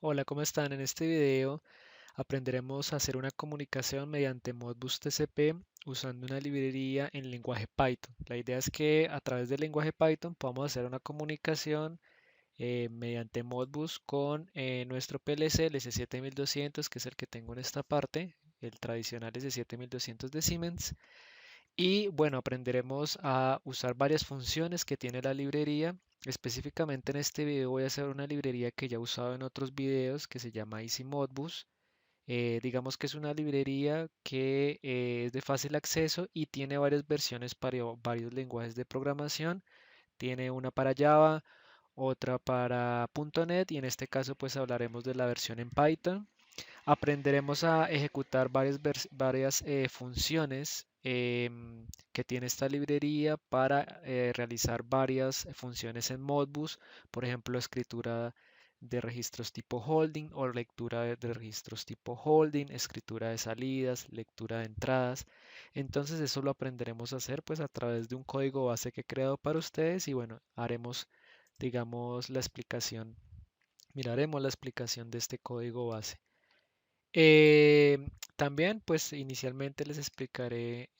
Hola, ¿cómo están? En este video aprenderemos a hacer una comunicación mediante Modbus TCP usando una librería en lenguaje Python. La idea es que a través del lenguaje Python podamos hacer una comunicación mediante Modbus con nuestro PLC, el S7200, que es el que tengo en esta parte, el tradicional S7200 de Siemens. Y bueno, aprenderemos a usar varias funciones que tiene la librería. Específicamente en este video voy a hacer una librería que ya he usado en otros videos que se llama Easy Modbus. Digamos que es una librería que es de fácil acceso y tiene varias versiones para varios lenguajes de programación. Tiene una para Java, otra para .NET y en este caso pues hablaremos de la versión en Python. Aprenderemos a ejecutar varias funciones que tiene esta librería para realizar varias funciones en Modbus, por ejemplo, escritura de registros tipo holding o lectura de registros tipo holding, escritura de salidas, lectura de entradas. Entonces eso lo aprenderemos a hacer pues a través de un código base que he creado para ustedes y bueno, haremos digamos la explicación, miraremos la explicación de este código base. Eh, También, pues inicialmente les explicaré,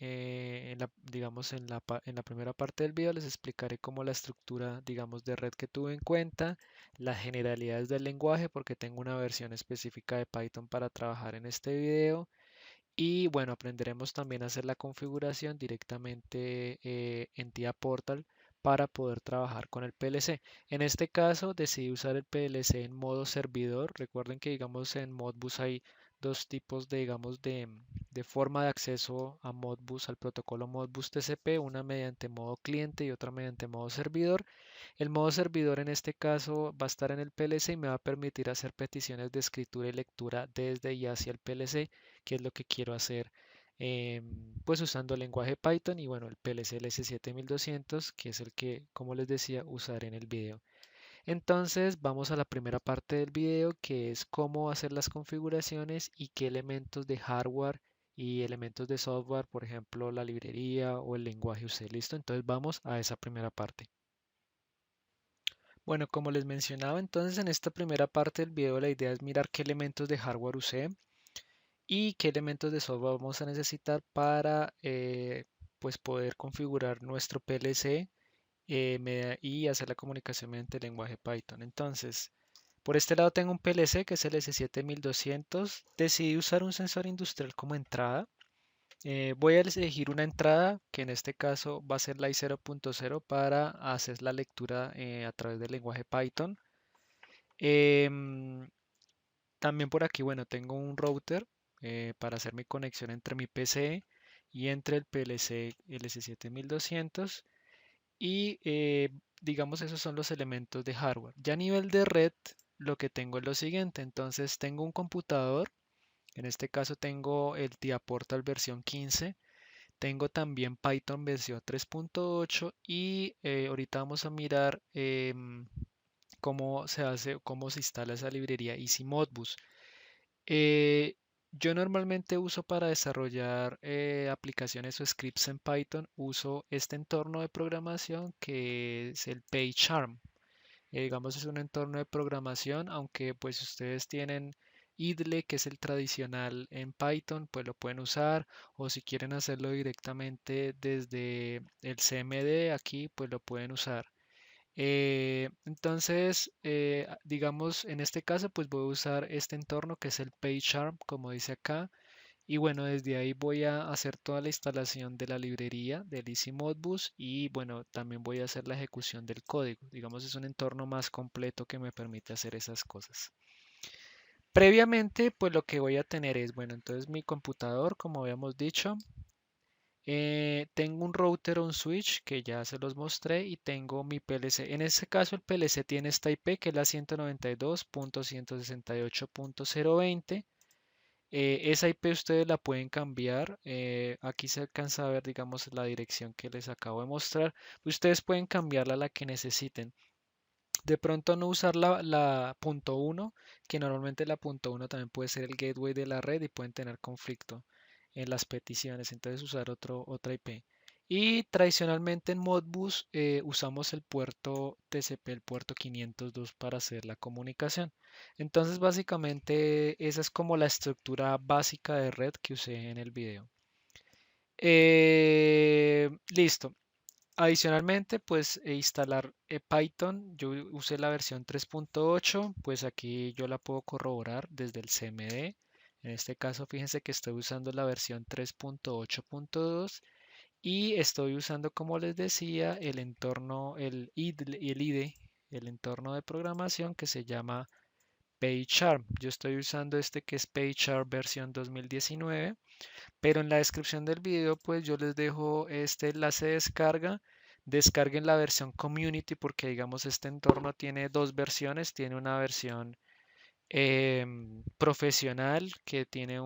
digamos, en la primera parte del video les explicaré cómo la estructura, digamos, de red que tuve en cuenta, las generalidades del lenguaje, porque tengo una versión específica de Python para trabajar en este video. Y bueno, aprenderemos también a hacer la configuración directamente en TIA Portal para poder trabajar con el PLC. En este caso decidí usar el PLC en modo servidor. Recuerden que digamos en Modbus hay dos tipos de, digamos, de forma de acceso a Modbus, al protocolo Modbus TCP, una mediante modo cliente y otra mediante modo servidor. El modo servidor en este caso va a estar en el PLC y me va a permitir hacer peticiones de escritura y lectura desde y hacia el PLC, que es lo que quiero hacer pues usando el lenguaje Python y bueno, el PLC LS7200, que es el que, como les decía, usaré en el video. Entonces vamos a la primera parte del video, que es cómo hacer las configuraciones y qué elementos de hardware y elementos de software, por ejemplo, la librería o el lenguaje usé. ¿Listo? Entonces vamos a esa primera parte. Bueno, como les mencionaba, entonces en esta primera parte del video la idea es mirar qué elementos de hardware usé y qué elementos de software vamos a necesitar para pues poder configurar nuestro PLC y hacer la comunicación mediante el lenguaje Python. Entonces, por este lado tengo un PLC que es el S7200. Decidí usar un sensor industrial como entrada. Voy a elegir una entrada que en este caso va a ser la I0.0 para hacer la lectura a través del lenguaje Python. Em, También por aquí, bueno, tengo un router para hacer mi conexión entre mi PC y entre el PLC LS7200 y digamos esos son los elementos de hardware. Ya a nivel de red, lo que tengo es lo siguiente, entonces tengo un computador, en este caso tengo el TIA Portal versión 15, tengo también Python versión 3.8 y ahorita vamos a mirar cómo se hace, cómo se instala esa librería Easy Modbus. Eh, yo normalmente uso para desarrollar aplicaciones o scripts en Python, uso este entorno de programación que es el PyCharm. Digamos es un entorno de programación, aunque pues ustedes tienen idle, que es el tradicional en Python, pues lo pueden usar, o si quieren hacerlo directamente desde el CMD aquí, pues lo pueden usar. Entonces, digamos, en este caso, pues voy a usar este entorno que es el PyCharm, como dice acá. Y bueno, desde ahí voy a hacer toda la instalación de la librería del Easy Modbus y bueno, también voy a hacer la ejecución del código. Digamos, es un entorno más completo que me permite hacer esas cosas. Previamente, pues lo que voy a tener es, bueno, entonces mi computador, como habíamos dicho, tengo un router o un switch que ya se los mostré y tengo mi PLC. En este caso el PLC tiene esta IP que es la 192.168.020. Esa IP ustedes la pueden cambiar. Aquí se alcanza a ver, digamos, la dirección que les acabo de mostrar. Ustedes pueden cambiarla a la que necesiten. De pronto no usar la punto .1, que normalmente la punto .1 también puede ser el gateway de la red y pueden tener conflicto en las peticiones. Entonces usar otra IP. Y tradicionalmente en Modbus usamos el puerto TCP, el puerto 502 para hacer la comunicación. Entonces básicamente esa es como la estructura básica de red que usé en el video. Listo. Adicionalmente, pues instalar Python. Yo usé la versión 3.8, pues aquí yo la puedo corroborar desde el CMD. En este caso, fíjense que estoy usando la versión 3.8.2 y estoy usando, como les decía, el entorno, el IDE, el entorno de programación que se llama PyCharm. Yo estoy usando este que es PyCharm versión 2019, pero en la descripción del video pues yo les dejo este enlace de descarga. Descarguen la versión Community porque digamos este entorno tiene dos versiones. Tiene una versión profesional que tiene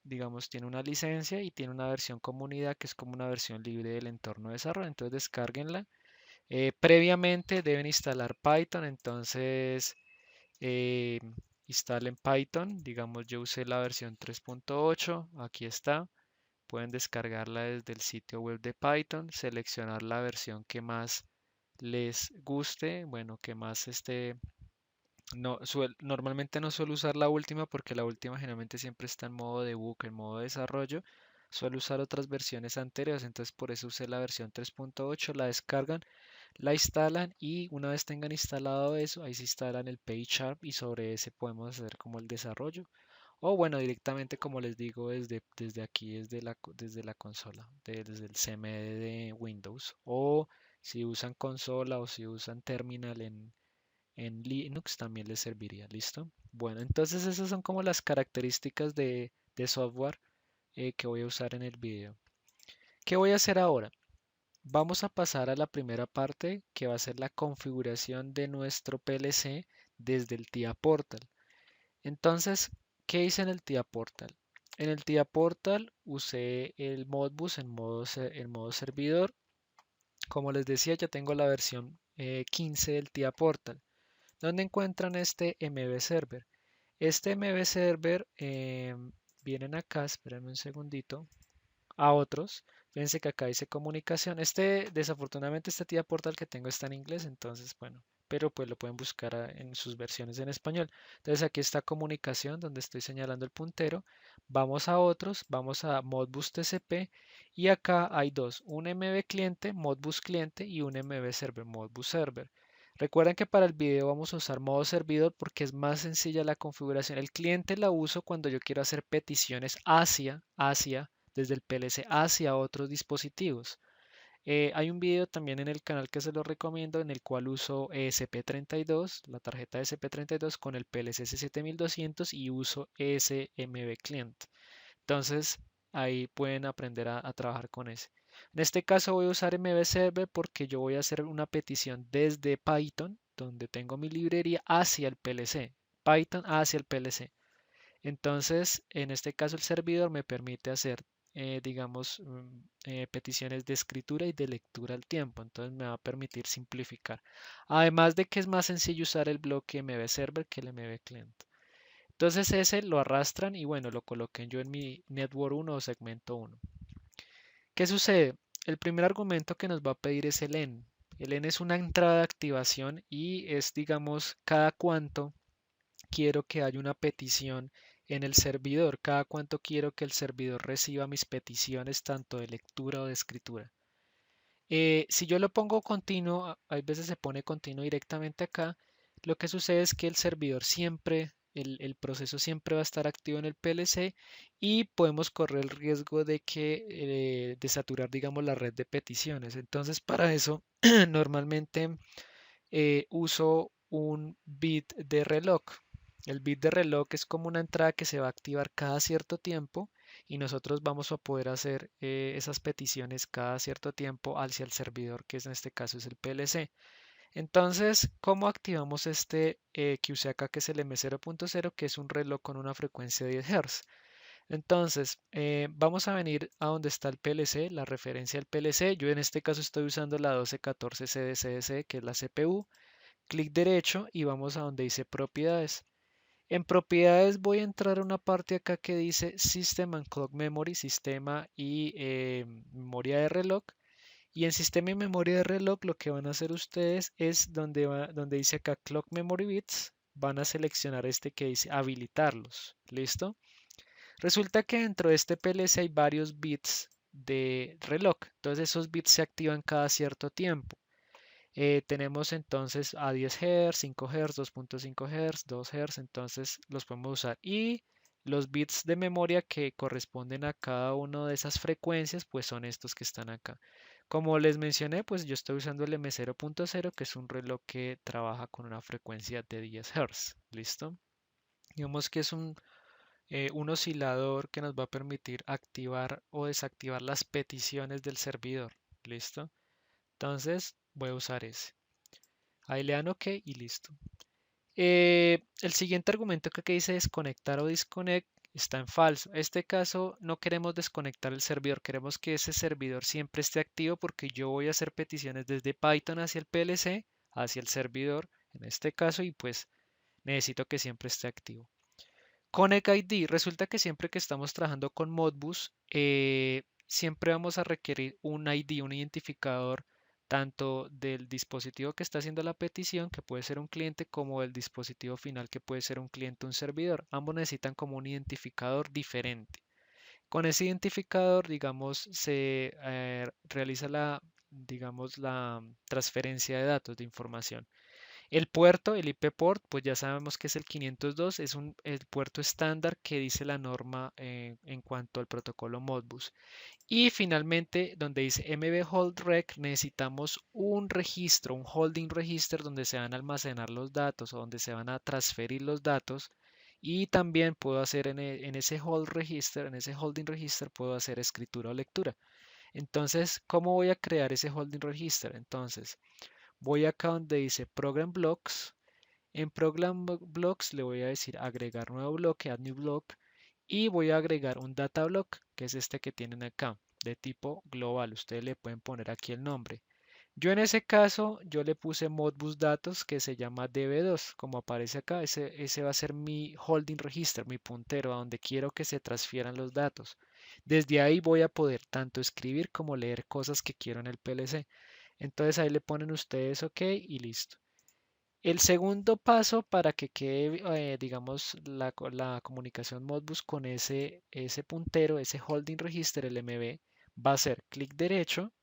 digamos, tiene una licencia y tiene una versión comunidad que es como una versión libre del entorno de desarrollo. Entonces descárguenla. Previamente deben instalar Python, entonces eh, instalen Python. Digamos, yo usé la versión 3.8, aquí está. Pueden descargarla desde el sitio web de Python, seleccionar la versión que más les guste, bueno, que más no, normalmente no suelo usar la última porque la última generalmente siempre está en modo debug, en modo desarrollo. Suelo usar otras versiones anteriores, entonces por eso usé la versión 3.8, la descargan, la instalan y una vez tengan instalado eso, ahí se instalan el PyCharm y sobre ese podemos hacer como el desarrollo. O bueno, directamente como les digo, desde aquí, desde la consola, desde el CMD de Windows. O si usan consola o si usan terminal en Linux también les serviría, ¿listo? Bueno, entonces esas son como las características de software que voy a usar en el video. ¿Qué voy a hacer ahora? Vamos a pasar a la primera parte que va a ser la configuración de nuestro PLC desde el TIA Portal. Entonces, ¿qué hice en el TIA Portal? En el TIA Portal usé el Modbus en modo servidor. Como les decía, ya tengo la versión 15 del TIA Portal. ¿Dónde encuentran este MB Server? Este MB Server, vienen acá, espérenme un segundito, a otros. Fíjense que acá dice comunicación. Desafortunadamente, este tía portal que tengo está en inglés, entonces, bueno, pero pues lo pueden buscar en sus versiones en español. Entonces aquí está comunicación, donde estoy señalando el puntero. Vamos a otros, vamos a Modbus TCP y acá hay dos, un MB cliente, Modbus cliente y un MB server, Modbus server. Recuerden que para el video vamos a usar modo servidor porque es más sencilla la configuración. El cliente la uso cuando yo quiero hacer peticiones hacia desde el PLC hacia otros dispositivos. Hay un video también en el canal que se lo recomiendo en el cual uso ESP32, la tarjeta ESP32 con el PLC C7200 y uso SMB Client. Entonces ahí pueden aprender a trabajar con ese. En este caso voy a usar MB Server porque yo voy a hacer una petición desde Python, donde tengo mi librería, hacia el PLC. Python hacia el PLC. Entonces, en este caso, el servidor me permite hacer, digamos, peticiones de escritura y de lectura al tiempo. Entonces, me va a permitir simplificar. Además de que es más sencillo usar el bloque MB Server que el MB Client. Entonces, ese lo arrastran y bueno, lo coloqué yo en mi Network 1 o segmento 1. ¿Qué sucede? El primer argumento que nos va a pedir es el EN. El EN es una entrada de activación y es, digamos, cada cuánto quiero que haya una petición en el servidor, cada cuánto quiero que el servidor reciba mis peticiones tanto de lectura o de escritura. Si yo lo pongo continuo, hay veces se pone continuo directamente acá, lo que sucede es que el servidor siempre, el proceso siempre va a estar activo en el PLC y podemos correr el riesgo de saturar, digamos, la red de peticiones. Entonces, para eso, normalmente uso un bit de reloj. El bit de reloj es como una entrada que se va a activar cada cierto tiempo y nosotros vamos a poder hacer esas peticiones cada cierto tiempo hacia el servidor, que en este caso es el PLC. Entonces, ¿cómo activamos este que usé acá, que es el M0.0, que es un reloj con una frecuencia de 10 Hz? Entonces, vamos a venir a donde está el PLC, la referencia al PLC. Yo en este caso estoy usando la 1214 CDCDC, que es la CPU. Clic derecho y vamos a donde dice propiedades. En propiedades voy a entrar a una parte acá que dice System and Clock Memory, sistema y memoria de reloj. Y en sistema y memoria de reloj lo que van a hacer ustedes es donde dice acá Clock Memory Bits, van a seleccionar este que dice habilitarlos. ¿Listo? Resulta que dentro de este PLC hay varios bits de reloj. Entonces esos bits se activan cada cierto tiempo. Tenemos entonces a 10 Hz, 5 Hz, 2.5 Hz, 2 Hz, entonces los podemos usar. Y los bits de memoria que corresponden a cada una de esas frecuencias, pues son estos que están acá. Como les mencioné, pues yo estoy usando el M0.0, que es un reloj que trabaja con una frecuencia de 10 Hz. ¿Listo? Digamos que es un oscilador que nos va a permitir activar o desactivar las peticiones del servidor. ¿Listo? Entonces voy a usar ese. Ahí le dan OK y listo. El siguiente argumento que aquí dice desconectar o disconnect está en falso. En este caso no queremos desconectar el servidor, queremos que ese servidor siempre esté activo porque yo voy a hacer peticiones desde Python hacia el PLC, hacia el servidor en este caso y pues necesito que siempre esté activo. Connect ID, resulta que siempre que estamos trabajando con Modbus, siempre vamos a requerir un ID, un identificador, tanto del dispositivo que está haciendo la petición, que puede ser un cliente, como del dispositivo final, que puede ser un cliente o un servidor. Ambos necesitan como un identificador diferente. Con ese identificador, digamos, se realiza digamos, la transferencia de datos, de información. El puerto, el IP port, pues ya sabemos que es el 502, es el puerto estándar que dice la norma en cuanto al protocolo Modbus. Y finalmente, donde dice MB Hold Rec, necesitamos un registro, un holding register donde se van a almacenar los datos o donde se van a transferir los datos. Y también puedo hacer en ese hold register, en ese holding register, puedo hacer escritura o lectura. Entonces, ¿cómo voy a crear ese holding register? Entonces, voy acá donde dice Program Blocks. En Program Blocks le voy a decir agregar nuevo bloque, add new block, y voy a agregar un data block, que es este que tienen acá, de tipo global. Ustedes le pueden poner aquí el nombre. Yo en ese caso, yo le puse Modbus Datos, que se llama DB2, como aparece acá. Ese va a ser mi holding register, mi puntero, a donde quiero que se transfieran los datos. Desde ahí voy a poder tanto escribir como leer cosas que quiero en el PLC. Entonces ahí le ponen ustedes OK y listo. El segundo paso para que quede, digamos, la comunicación Modbus con ese puntero, ese holding register, el MB, va a ser clic derecho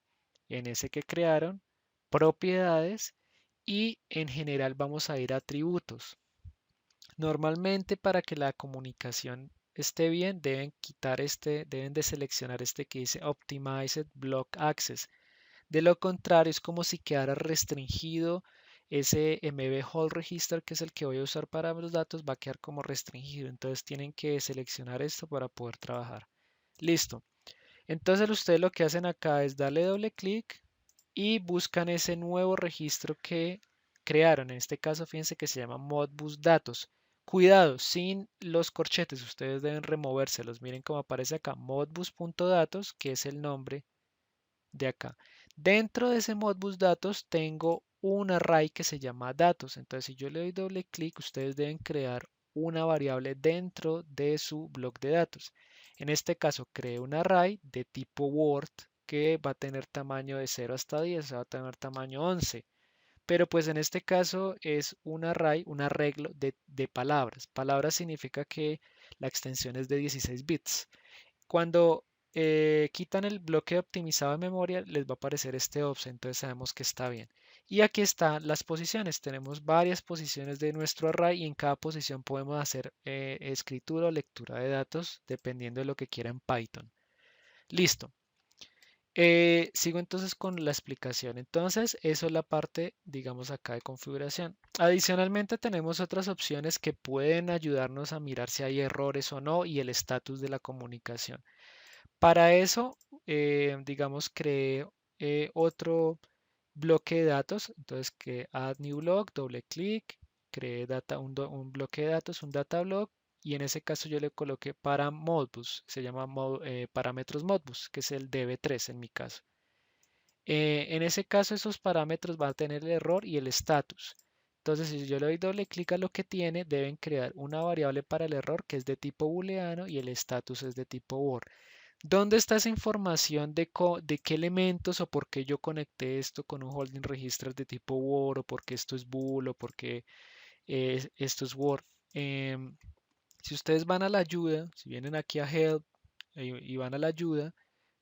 en ese que crearon, propiedades y en general vamos a ir a atributos. Normalmente para que la comunicación esté bien deben de seleccionar este que dice Optimized Block Access. De lo contrario, es como si quedara restringido ese MB Hold Register, que es el que voy a usar para los datos, va a quedar como restringido. Entonces tienen que seleccionar esto para poder trabajar. Listo. Entonces ustedes lo que hacen acá es darle doble clic y buscan ese nuevo registro que crearon. En este caso, fíjense que se llama Modbus Datos. Cuidado, sin los corchetes, ustedes deben removérselos. Miren cómo aparece acá, modbus.datos, que es el nombre de acá. Dentro de ese Modbus Datos tengo un array que se llama datos. Entonces, si yo le doy doble clic, ustedes deben crear una variable dentro de su bloc de datos. En este caso, creo un array de tipo Word que va a tener tamaño de 0 hasta 10, va a tener tamaño 11. Pero pues en este caso es un array, un arreglo de palabras. Palabras significa que la extensión es de 16 bits. Cuando quitan el bloque optimizado de memoria, les va a aparecer este offset, entonces sabemos que está bien. Y aquí están las posiciones. Tenemos varias posiciones de nuestro array y en cada posición podemos hacer escritura o lectura de datos dependiendo de lo que quiera en Python. Listo. Sigo entonces con la explicación. Entonces, eso es la parte, digamos, acá de configuración. Adicionalmente, tenemos otras opciones que pueden ayudarnos a mirar si hay errores o no y el estatus de la comunicación. Para eso, digamos, creé otro bloque de datos. Entonces, que add new block, doble clic, creé un bloque de datos, un data block. Y en ese caso yo le coloqué para Modbus, se llama parámetros Modbus, que es el DB3 en mi caso. En ese caso esos parámetros van a tener el error y el status. Entonces, si yo le doy doble clic a lo que tiene, deben crear una variable para el error que es de tipo booleano y el status es de tipo Word. ¿Dónde está esa información de qué elementos o por qué yo conecté esto con un holding register de tipo Word o por qué esto es bool o por qué esto es Word? Em, si ustedes van a la ayuda, si vienen aquí a Help y van a la ayuda,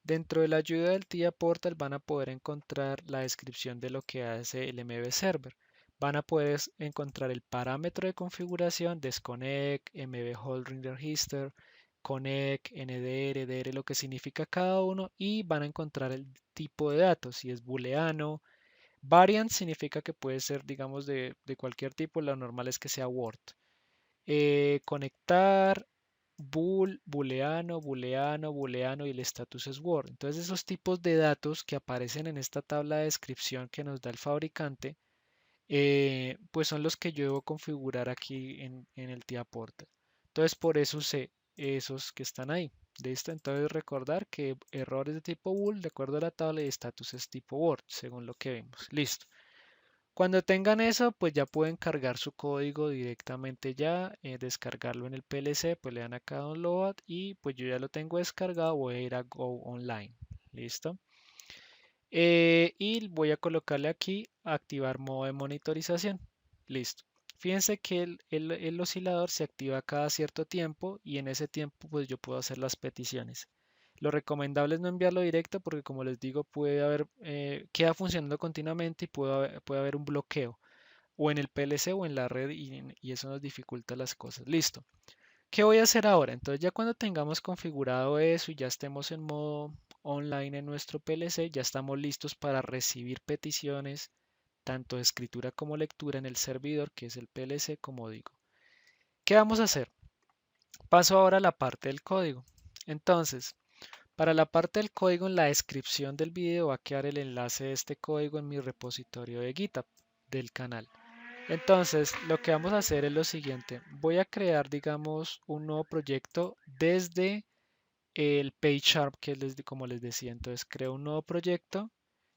dentro de la ayuda del TIA Portal van a poder encontrar la descripción de lo que hace el MB Server. Van a poder encontrar el parámetro de configuración, desconnect, MB Holding Register, connect, NDR, DR, lo que significa cada uno y van a encontrar el tipo de datos, si es booleano. Variant significa que puede ser, digamos, de cualquier tipo, lo normal es que sea Word. Conectar, bool, booleano, booleano, booleano y el status es Word. Entonces esos tipos de datos que aparecen en esta tabla de descripción que nos da el fabricante, pues son los que yo debo configurar aquí en el TIA Portal. Entonces por eso usé esos que están ahí. ¿Listo? Entonces recordar que errores de tipo bool de acuerdo a la tabla y status es tipo Word, según lo que vemos. Listo. Cuando tengan eso, pues ya pueden cargar su código directamente ya, descargarlo en el PLC, pues le dan acá download y pues yo ya lo tengo descargado, voy a ir a Go Online. ¿Listo? Y voy a colocarle aquí activar modo de monitorización. Listo. Fíjense que el oscilador se activa cada cierto tiempo y en ese tiempo pues yo puedo hacer las peticiones. Lo recomendable es no enviarlo directo porque como les digo puede haber, queda funcionando continuamente y puede haber un bloqueo o en el PLC o en la red y eso nos dificulta las cosas. Listo. ¿Qué voy a hacer ahora? Entonces ya cuando tengamos configurado eso y ya estemos en modo online en nuestro PLC, ya estamos listos para recibir peticiones, tanto de escritura como lectura en el servidor, que es el PLC, como digo. ¿Qué vamos a hacer? Paso ahora a la parte del código. Entonces, para la parte del código, en la descripción del video va a quedar el enlace de este código en mi repositorio de GitHub del canal. Entonces, lo que vamos a hacer es lo siguiente. Voy a crear, digamos, un nuevo proyecto desde el PageSharp, como les decía. Entonces, creo un nuevo proyecto.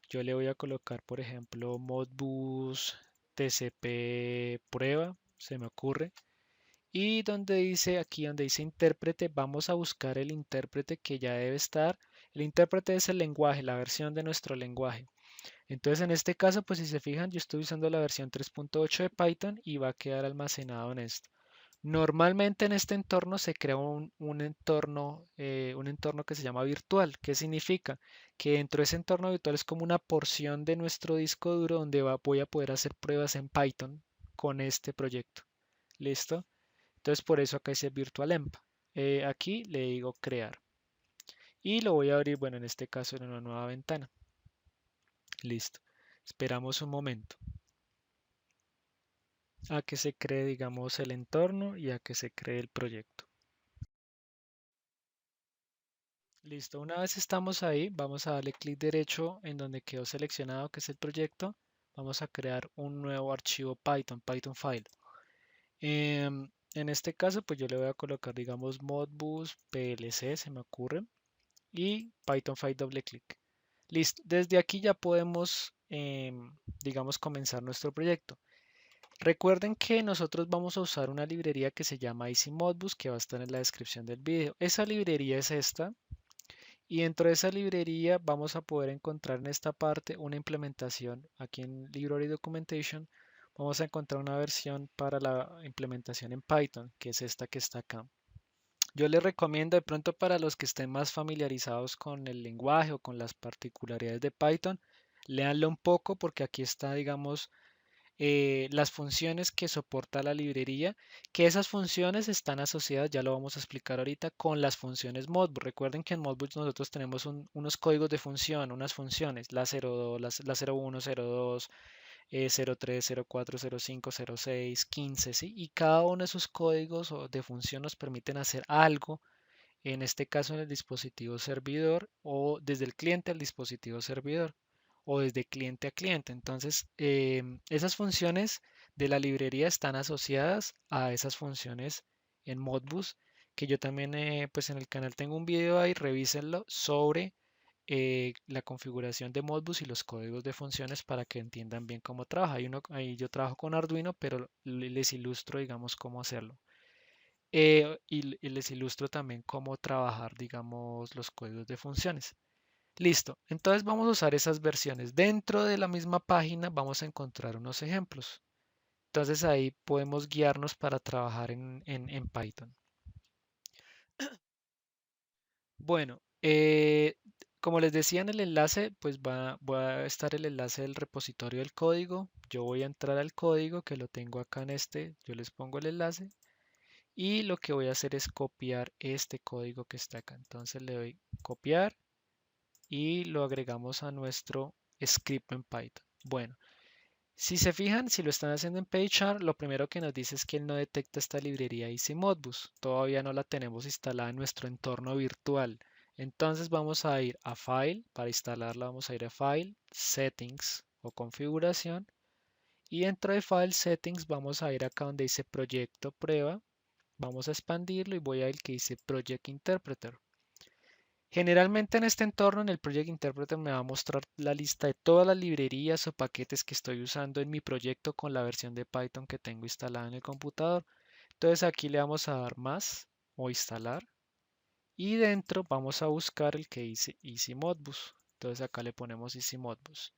Yo le voy a colocar, por ejemplo, Modbus TCP prueba, se me ocurre. Y donde dice, aquí donde dice intérprete, vamos a buscar el intérprete que ya debe estar. El intérprete es el lenguaje, la versión de nuestro lenguaje. Entonces, en este caso, pues si se fijan, yo estoy usando la versión 3.8 de Python y va a quedar almacenado en esto. Normalmente en este entorno se crea un entorno que se llama virtual. ¿Qué significa? Que dentro de ese entorno virtual es como una porción de nuestro disco duro donde voy a poder hacer pruebas en Python con este proyecto. ¿Listo? Entonces por eso acá dice virtualenv. Aquí le digo crear y lo voy a abrir, bueno, en este caso en una nueva ventana. Listo. Esperamos un momento a que se cree, digamos, el entorno y a que se cree el proyecto. Listo, una vez estamos ahí, vamos a darle clic derecho en donde quedó seleccionado que es el proyecto. Vamos a crear un nuevo archivo Python, Python file. En este caso, pues yo le voy a colocar, digamos, Modbus PLC, se me ocurre, y Python file doble clic. Listo, desde aquí ya podemos, digamos, comenzar nuestro proyecto. Recuerden que nosotros vamos a usar una librería que se llama EasyModbus, que va a estar en la descripción del video. Esa librería es esta. Y dentro de esa librería vamos a poder encontrar en esta parte una implementación. Aquí en Library Documentation vamos a encontrar una versión para la implementación en Python, que es esta que está acá. Yo les recomiendo de pronto para los que estén más familiarizados con el lenguaje o con las particularidades de Python, léanlo un poco porque aquí está, digamos, las funciones que soporta la librería, que esas funciones están asociadas, ya lo vamos a explicar ahorita, con las funciones Modbus. Recuerden que en Modbus nosotros tenemos unos códigos de función, unas funciones, la 02, la 01, 02, 03, 04, 05, 06, 15, ¿sí? Y cada uno de esos códigos de función nos permiten hacer algo, en este caso en el dispositivo servidor o desde el cliente al dispositivo servidor o desde cliente a cliente. Entonces, esas funciones de la librería están asociadas a esas funciones en Modbus, que yo también, pues en el canal tengo un video ahí, revísenlo sobre la configuración de Modbus y los códigos de funciones para que entiendan bien cómo trabaja. Ahí yo trabajo con Arduino, pero les ilustro, digamos, cómo hacerlo. y les ilustro también cómo trabajar, digamos, los códigos de funciones. Listo, entonces vamos a usar esas versiones. Dentro de la misma página vamos a encontrar unos ejemplos. Entonces ahí podemos guiarnos para trabajar en Python. Bueno, como les decía en el enlace, pues va a estar el enlace del repositorio del código. Yo voy a entrar al código que lo tengo acá en este, yo les pongo el enlace y lo que voy a hacer es copiar este código que está acá. Entonces le doy copiar y lo agregamos a nuestro script en Python. Bueno, si se fijan, si lo están haciendo en PyChart, lo primero que nos dice es que él no detecta esta librería Easy Modbus. Todavía no la tenemos instalada en nuestro entorno virtual. Entonces vamos a ir a File, para instalarla vamos a ir a File, Settings o Configuración. Y dentro de File Settings vamos a ir acá donde dice Proyecto Prueba. Vamos a expandirlo y voy a ir al que dice Project Interpreter. Generalmente en este entorno, en el Project Interpreter, me va a mostrar la lista de todas las librerías o paquetes que estoy usando en mi proyecto con la versión de Python que tengo instalada en el computador. Entonces aquí le vamos a dar más o instalar y dentro vamos a buscar el que dice Easy Modbus. Entonces acá le ponemos Easy Modbus.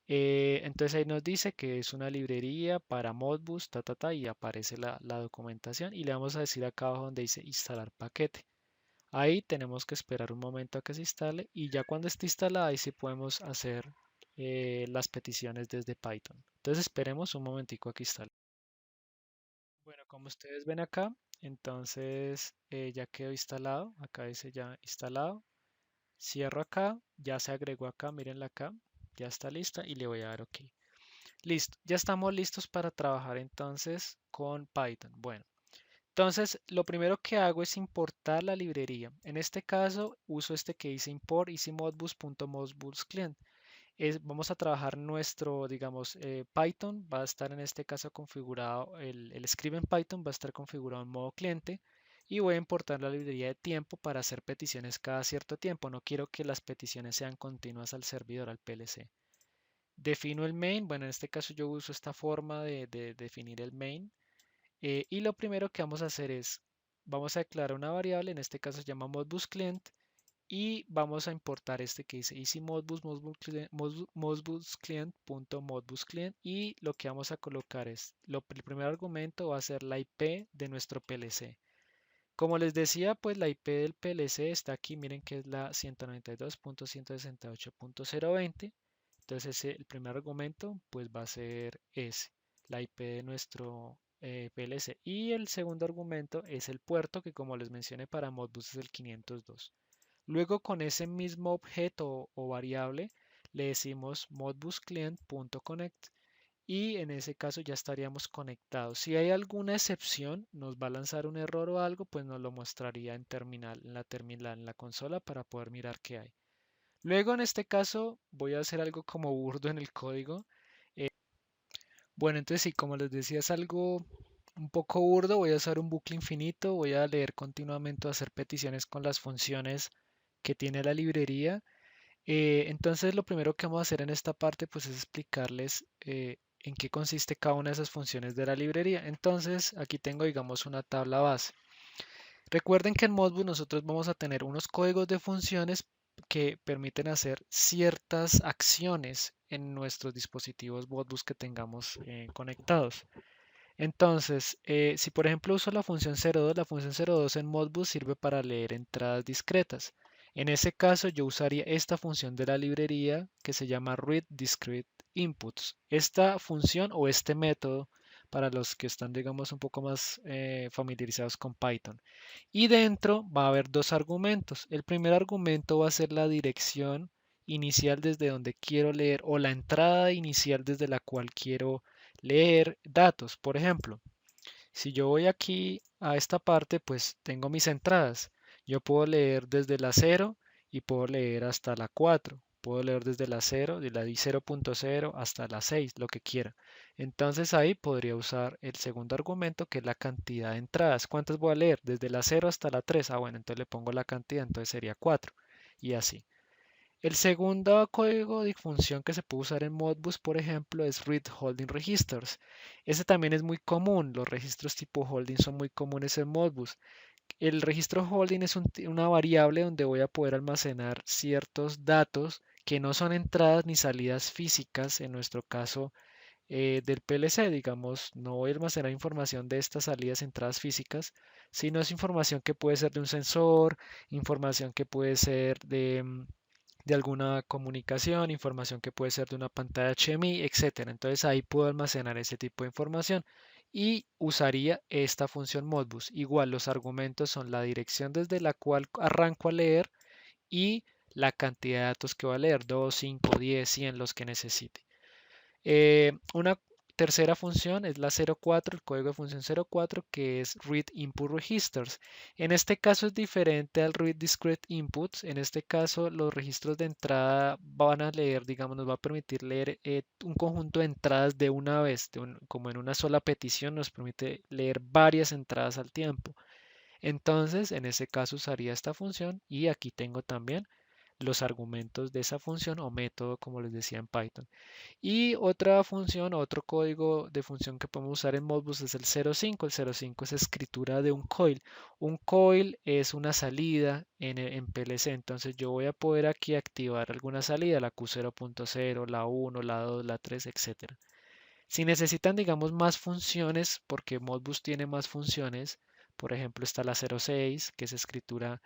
Entonces ahí nos dice que es una librería para Modbus, y aparece la documentación y le vamos a decir acá abajo donde dice instalar paquete. Ahí tenemos que esperar un momento a que se instale y ya cuando esté instalada ahí sí podemos hacer las peticiones desde Python. Entonces esperemos un momentico a que instale. Bueno, como ustedes ven acá, entonces ya quedó instalado. Acá dice ya instalado. Cierro acá, ya se agregó acá, mírenla acá, ya está lista y le voy a dar OK. Listo, ya estamos listos para trabajar entonces con Python. Bueno. Entonces, lo primero que hago es importar la librería. En este caso, uso este que dice import easymodbus.modbusclient. Vamos a trabajar nuestro, digamos, Python. Va a estar en este caso configurado, el script en Python va a estar configurado en modo cliente. Y voy a importar la librería de tiempo para hacer peticiones cada cierto tiempo. No quiero que las peticiones sean continuas al servidor, al PLC. Defino el main. Bueno, en este caso yo uso esta forma de definir el main. Y lo primero que vamos a hacer es, vamos a declarar una variable, en este caso se llama modbusClient, y vamos a importar este que dice easymodbus modbusclient.modbusclient y lo que vamos a colocar es, el primer argumento va a ser la IP de nuestro PLC. Como les decía, pues la IP del PLC está aquí, miren que es la 192.168.020. Entonces el primer argumento pues va a ser ese, la IP de nuestro PLC. Y el segundo argumento es el puerto que como les mencioné para Modbus es el 502. Luego con ese mismo objeto o variable le decimos modbusclient.connect y en ese caso ya estaríamos conectados. Si hay alguna excepción, nos va a lanzar un error o algo, pues nos lo mostraría en terminal, en la consola para poder mirar qué hay. Luego en este caso voy a hacer algo como burdo en el código. Bueno, entonces sí, como les decía, es algo un poco burdo. Voy a usar un bucle infinito, voy a leer continuamente, hacer peticiones con las funciones que tiene la librería. Entonces lo primero que vamos a hacer en esta parte pues es explicarles en qué consiste cada una de esas funciones de la librería. Entonces aquí tengo digamos una tabla base. Recuerden que en Modbus nosotros vamos a tener unos códigos de funciones que permiten hacer ciertas acciones en nuestros dispositivos Modbus que tengamos conectados. Entonces, si por ejemplo uso la función 02 en Modbus sirve para leer entradas discretas. En ese caso, yo usaría esta función de la librería que se llama read discrete inputs. Esta función o este método, para los que están, digamos, un poco más familiarizados con Python. Y dentro va a haber dos argumentos. El primer argumento va a ser la dirección inicial desde donde quiero leer o la entrada inicial desde la cual quiero leer datos. Por ejemplo, si yo voy aquí a esta parte, pues tengo mis entradas. Yo puedo leer desde la 0 y puedo leer hasta la 4. Puedo leer desde la 0, de la 0.0 hasta la 6, lo que quiera. Entonces ahí podría usar el segundo argumento que es la cantidad de entradas. ¿Cuántas voy a leer? Desde la 0 hasta la 3. Ah, bueno, entonces le pongo la cantidad, entonces sería 4. Y así. El segundo código de función que se puede usar en Modbus, por ejemplo, es read holding registers. Ese también es muy común. Los registros tipo holding son muy comunes en Modbus. El registro holding es una variable donde voy a poder almacenar ciertos datos que no son entradas ni salidas físicas, en nuestro caso del PLC, digamos, no voy a almacenar información de estas salidas, entradas físicas, sino es información que puede ser de un sensor, información que puede ser de alguna comunicación, información que puede ser de una pantalla HMI, etcétera. Entonces ahí puedo almacenar ese tipo de información y usaría esta función Modbus. Igual los argumentos son la dirección desde la cual arranco a leer y la cantidad de datos que voy a leer, 2, 5, 10, 100, los que necesite. Una tercera función es la 04, el código de función 04, que es read input registers. En este caso es diferente al read discrete inputs. En este caso los registros de entrada van a leer, digamos, nos va a permitir leer un conjunto de entradas de una vez, como en una sola petición, nos permite leer varias entradas al tiempo. Entonces, en ese caso usaría esta función y aquí tengo también los argumentos de esa función o método, como les decía en Python. Y otra función, otro código de función que podemos usar en Modbus es el 05. El 05 es escritura de un coil. Un coil es una salida en PLC. Entonces yo voy a poder aquí activar alguna salida, la Q0.0, la 1, la 2, la 3, etcétera. Si necesitan, digamos, más funciones, porque Modbus tiene más funciones, por ejemplo, está la 06, que es escritura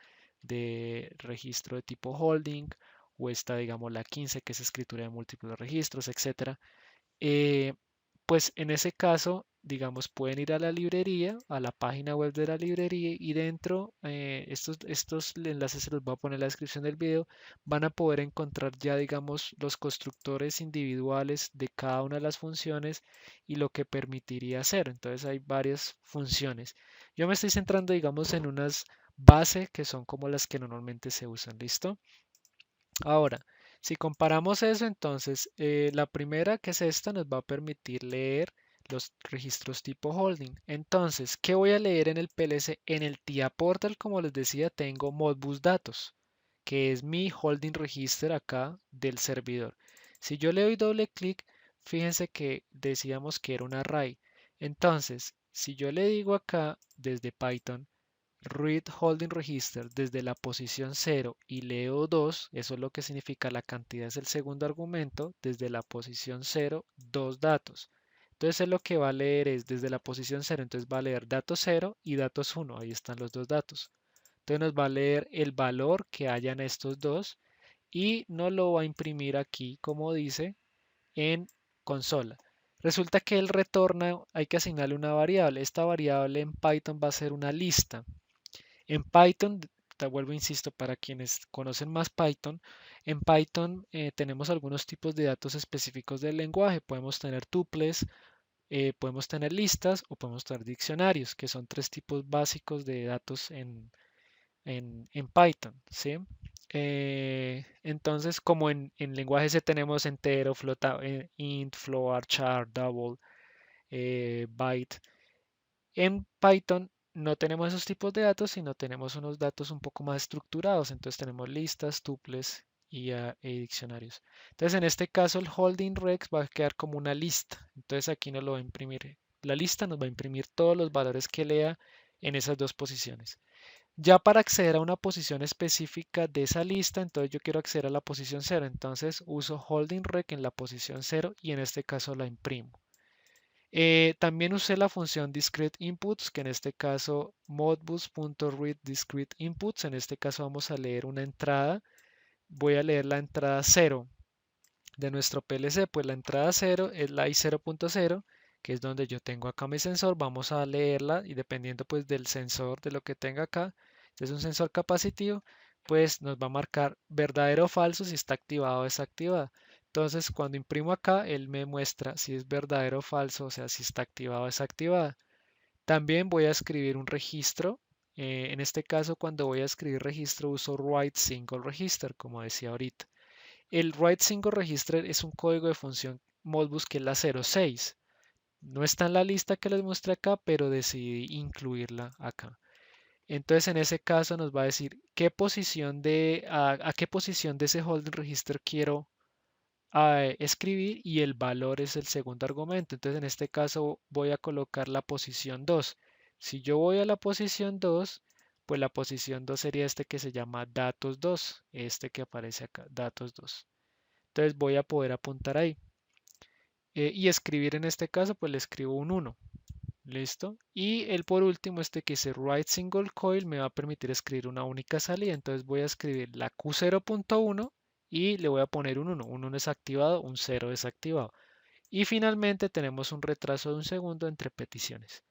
de registro de tipo holding, o está, digamos, la 15, que es escritura de múltiples registros, etcétera. Eh, pues en ese caso, digamos, pueden ir a la librería, a la página web de la librería y dentro, estos enlaces se los voy a poner en la descripción del video, van a poder encontrar ya, digamos, los constructores individuales de cada una de las funciones y lo que permitiría hacer. Entonces hay varias funciones. Yo me estoy centrando, digamos, en unas base que son como las que normalmente se usan. ¿Listo? Ahora, si comparamos eso, entonces la primera, que es esta, nos va a permitir leer los registros tipo holding. Entonces, ¿qué voy a leer en el PLC? En el TIA Portal, como les decía, tengo Modbus Datos, que es mi holding register acá del servidor. Si yo le doy doble clic, fíjense que decíamos que era un array. Entonces, si yo le digo acá desde Python, read holding register desde la posición 0 y leo 2, eso es lo que significa la cantidad, es el segundo argumento, desde la posición 0, dos datos. Entonces él lo que va a leer es desde la posición 0, entonces va a leer datos 0 y datos 1, ahí están los dos datos. Entonces nos va a leer el valor que haya en estos dos y nos lo va a imprimir aquí, como dice, en consola. Resulta que él retorna, hay que asignarle una variable. Esta variable en Python va a ser una lista. En Python, te vuelvo, insisto, para quienes conocen más Python, en Python tenemos algunos tipos de datos específicos del lenguaje. Podemos tener tuples, podemos tener listas o podemos tener diccionarios, que son tres tipos básicos de datos en Python, ¿sí? Entonces, como en lenguaje C tenemos entero, int, float, char, double, byte, en Python no tenemos esos tipos de datos, sino tenemos unos datos un poco más estructurados. Entonces tenemos listas, tuples y diccionarios. Entonces en este caso el holding rex va a quedar como una lista. Entonces aquí nos lo va a imprimir. La lista nos va a imprimir todos los valores que lea en esas dos posiciones. Ya para acceder a una posición específica de esa lista, entonces yo quiero acceder a la posición 0. Entonces uso holding rec en la posición 0 y en este caso la imprimo. También usé la función discrete inputs, que en este caso modbus.read discrete inputs. En este caso vamos a leer una entrada. Voy a leer la entrada 0 de nuestro PLC. Pues la entrada 0 es la I0.0, que es donde yo tengo acá mi sensor. Vamos a leerla y dependiendo pues del sensor, de lo que tenga acá, si es un sensor capacitivo, pues nos va a marcar verdadero o falso si está activado o desactivado. Entonces, cuando imprimo acá, él me muestra si es verdadero o falso, o sea, si está activado o desactivado. También voy a escribir un registro. En este caso, cuando voy a escribir registro, uso write single register, como decía ahorita. El write single register es un código de función Modbus que es la 06. No está en la lista que les mostré acá, pero decidí incluirla acá. Entonces en ese caso nos va a decir qué posición a qué posición de ese holding register quiero escribir y el valor es el segundo argumento. Entonces en este caso voy a colocar la posición 2. Si yo voy a la posición 2, pues la posición 2 sería este que se llama datos 2, este que aparece acá, datos 2. Entonces voy a poder apuntar ahí. Y escribir en este caso, pues le escribo un 1. Listo. Y el por último, este que dice write single coil, me va a permitir escribir una única salida. Entonces voy a escribir la Q0.1 y le voy a poner un 1. Un 1 es activado, un 0 desactivado. Y finalmente tenemos un retraso de un segundo entre peticiones.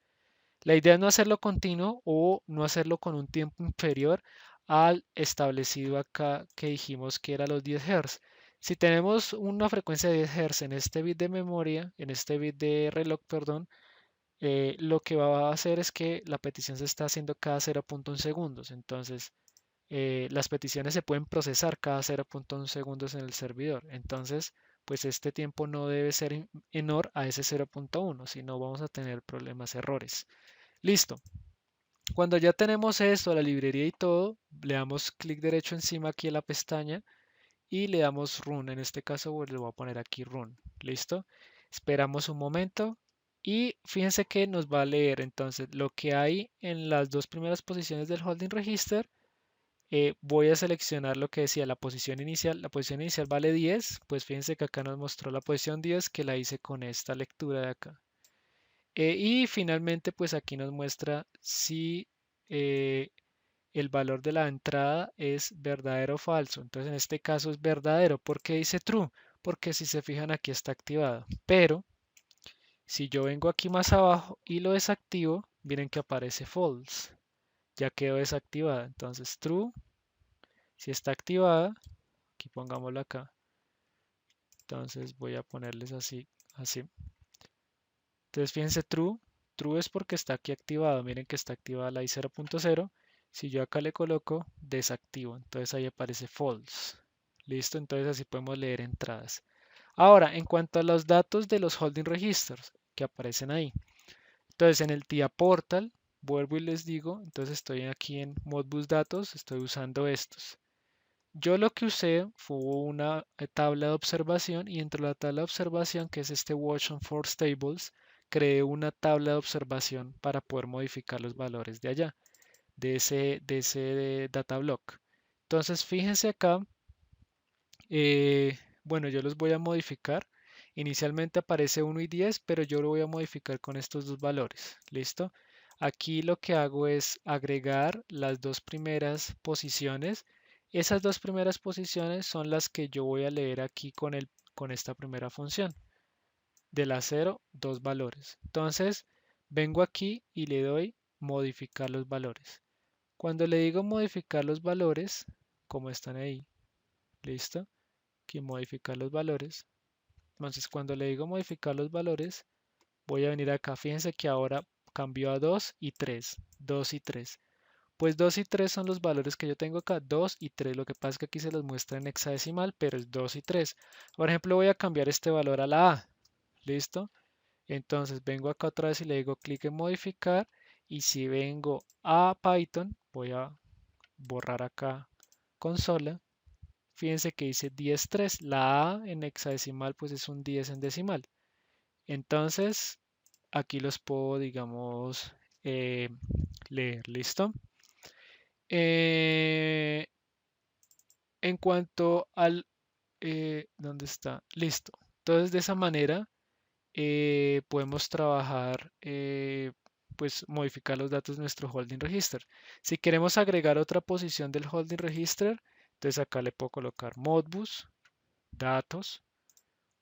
La idea es no hacerlo continuo o no hacerlo con un tiempo inferior al establecido acá que dijimos que era los 10 Hz. Si tenemos una frecuencia de 10 Hz en este bit de memoria, en este bit de reloj, perdón, lo que va a hacer es que la petición se está haciendo cada 0.1 segundos. Entonces, las peticiones se pueden procesar cada 0.1 segundos en el servidor. Entonces, pues este tiempo no debe ser menor a ese 0.1, si no vamos a tener problemas, errores. Listo. Cuando ya tenemos esto, la librería y todo, le damos clic derecho encima aquí en la pestaña y le damos run. En este caso, pues, le voy a poner aquí run. ¿Listo? Esperamos un momento y fíjense que nos va a leer entonces lo que hay en las dos primeras posiciones del holding register. Voy a seleccionar lo que decía la posición inicial. La posición inicial vale 10, pues fíjense que acá nos mostró la posición 10 que la hice con esta lectura de acá. Y finalmente, pues aquí nos muestra si eh, el valor de la entrada es verdadero o falso. Entonces, en este caso es verdadero. ¿Por qué dice true? Porque si se fijan aquí está activado. Pero si yo vengo aquí más abajo y lo desactivo, miren que aparece false. Ya quedó desactivada. Entonces, true, si está activada, aquí pongámoslo acá. Entonces voy a ponerles así, así. Entonces fíjense true, true es porque está aquí activado, miren que está activada la i0.0. Si yo acá le coloco desactivo, entonces ahí aparece false. Listo, entonces así podemos leer entradas. Ahora, en cuanto a los datos de los holding registers que aparecen ahí. Entonces en el TIA Portal, vuelvo y les digo, entonces estoy aquí en Modbus Datos, estoy usando estos. Yo lo que usé fue una tabla de observación y dentro de la tabla de observación, que es este Watch on Force Tables, creé una tabla de observación para poder modificar los valores de allá, de ese data block. Entonces, fíjense acá, bueno, yo los voy a modificar. Inicialmente aparece 1 y 10, pero yo lo voy a modificar con estos dos valores. ¿Listo? Aquí lo que hago es agregar las dos primeras posiciones. Esas dos primeras posiciones son las que yo voy a leer aquí con esta primera función. De la 0, dos valores. Entonces, vengo aquí y le doy modificar los valores. Cuando le digo modificar los valores, como están ahí, ¿listo? Aquí modificar los valores. Entonces, cuando le digo modificar los valores, voy a venir acá. Fíjense que ahora cambió a 2 y 3. 2 y 3. Pues 2 y 3 son los valores que yo tengo acá. 2 y 3. Lo que pasa es que aquí se los muestra en hexadecimal, pero es 2 y 3. Por ejemplo, voy a cambiar este valor a la A. ¿Listo? Entonces vengo acá otra vez y le digo clic en modificar. Y si vengo a Python, voy a borrar acá consola. Fíjense que dice 10.3. La A en hexadecimal pues es un 10 en decimal. Entonces, aquí los puedo, digamos, leer. ¿Listo? Eh, en cuanto al... ¿dónde está? Listo. Entonces, de esa manera podemos trabajar, pues modificar los datos de nuestro holding register. Si queremos agregar otra posición del holding register, entonces acá le puedo colocar modbus, datos,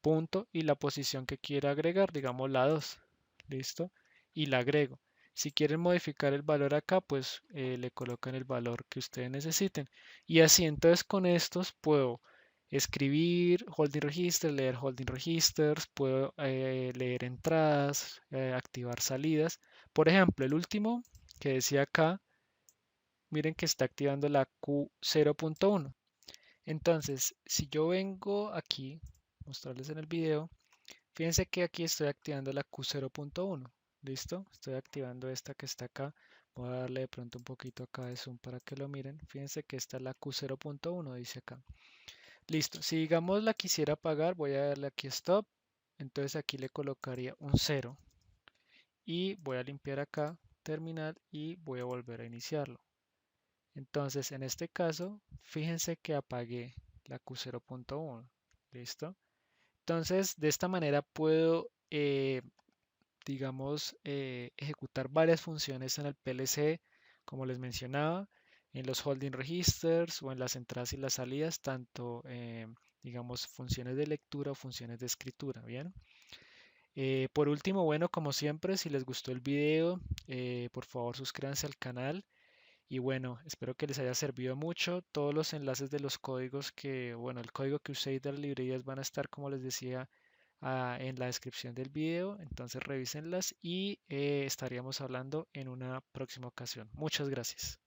punto y la posición que quiera agregar, digamos la 2. ¿Listo? Y la agrego. Si quieren modificar el valor acá, pues le colocan el valor que ustedes necesiten. Y así entonces con estos puedo escribir holding register, leer holding registers, puedo leer entradas, activar salidas. Por ejemplo, el último que decía acá, miren que está activando la Q0.1. Entonces, si yo vengo aquí, mostrarles en el video, fíjense que aquí estoy activando la Q0.1. ¿Listo? Estoy activando esta que está acá Voy a darle de pronto un poquito acá de zoom para que lo miren. Fíjense que esta es la Q0.1, dice acá. Listo. Si digamos la quisiera apagar, voy a darle aquí stop. Entonces aquí le colocaría un 0 y voy a limpiar acá terminal y voy a volver a iniciarlo. Entonces en este caso, fíjense que apagué la Q0.1. ¿Listo? Entonces de esta manera puedo, digamos, ejecutar varias funciones en el PLC, como les mencionaba, en los holding registers o en las entradas y las salidas, tanto, digamos, funciones de lectura o funciones de escritura, ¿bien? Por último, bueno, como siempre, si les gustó el video, por favor suscríbanse al canal y bueno, espero que les haya servido mucho. Todos los enlaces de los códigos que, bueno, el código que uséis de las librerías van a estar, como les decía, en la descripción del video. Entonces revísenlas y estaríamos hablando en una próxima ocasión. Muchas gracias.